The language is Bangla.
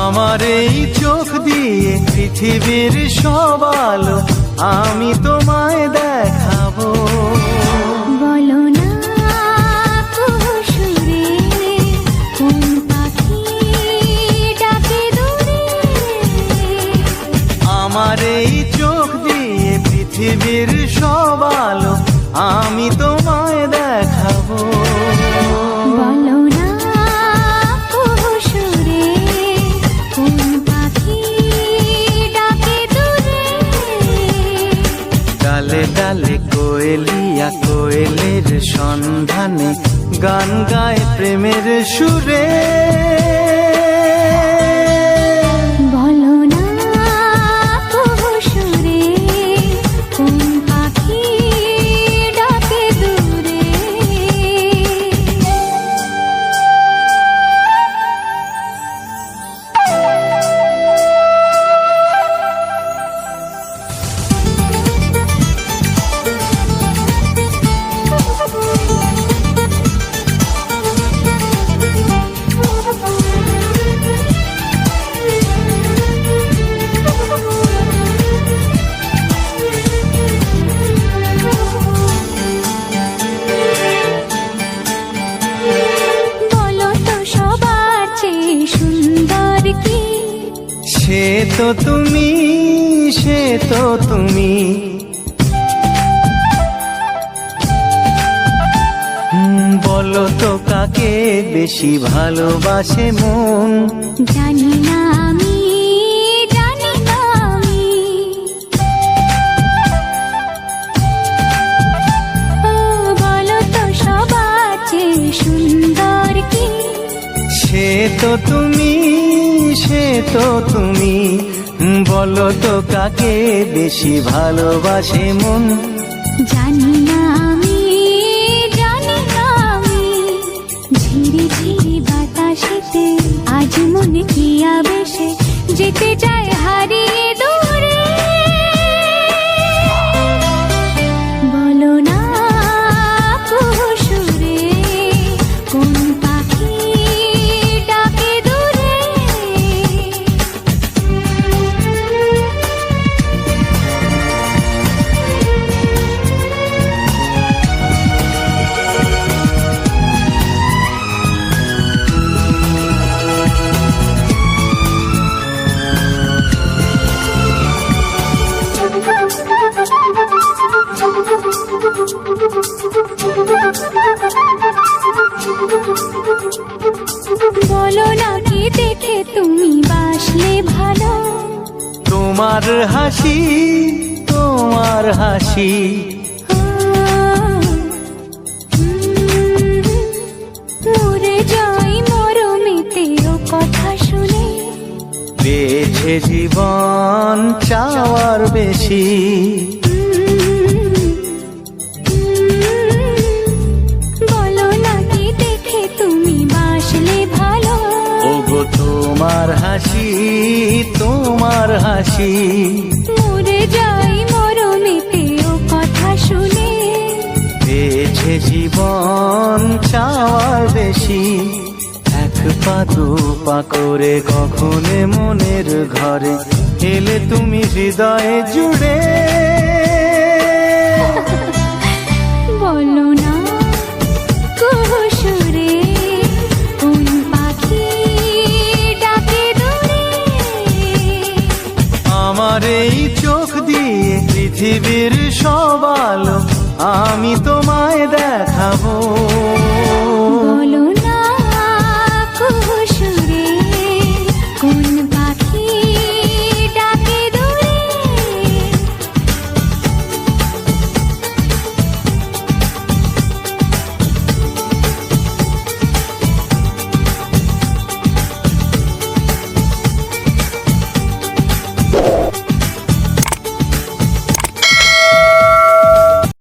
আমার এই চোখ দিয়ে পৃথিবীর সব আলো আমি তোমায় দেখাবো। বলো না সুরে কোন পাখি ডাকে দূরে। আমার এই চোখ দিয়ে পৃথিবীর সব আলো আমি তোমায় দেখাবো। বলো না সুরে কোন পাখি ডাকে দূরে। ডালে ডালে কোয়েলিয়া কোয়েলের সন্ধানে গান গায় প্রেমের সুরে। বলো না সুরে কোন পাখি ডাকে দূরে। বলো তো সবার চেয়ে সুন্দর কি? সে তো তুমি, সে তো তুমি। বলো তো কাকে বেশি ভালোবাসে মন? জানি না আমি, জানি না আমি। ও বলো তো সবার চেয়ে সুন্দর কি? সে তো তুমি, সে তো তুমি। বলো তো কাকে বেশি ভালোবাসে মন? জানি না আমি, জানি না আমি। ঝিরি ঝিরি বাতাসেতে আজ মনে কি আবেশে যেতে চায় হারিয়ে দূরে। বলো না সুরে কোন পাখি ডাকে দূরে। বলো না কি দেখে তুমি বাসলে ভালো? তোমার হাসি, তোমার হাসি। মরে যাই মরমেতে ও কথা শুনে। পেয়েছে জীবন চাওয়ার বেশি। বলো না কি দেখে তুমি বাসলে ভালো? ওগো তোমার হাসি, তোমার হাসি। মরে যাই মরমেতে ও কথা শুনে। পেয়েছে জীবন চাওয়ার বেশি। এক পা দু পা করে কখনে মনের ঘরে এলে তুমি হৃদয়ে জুড়ে। বলো না সুরে কোন পাখি ডাকে দূরে। আমার এই চোখ দিয়ে পৃথিবীর সব আলো আমি তোমায় দেখাবো।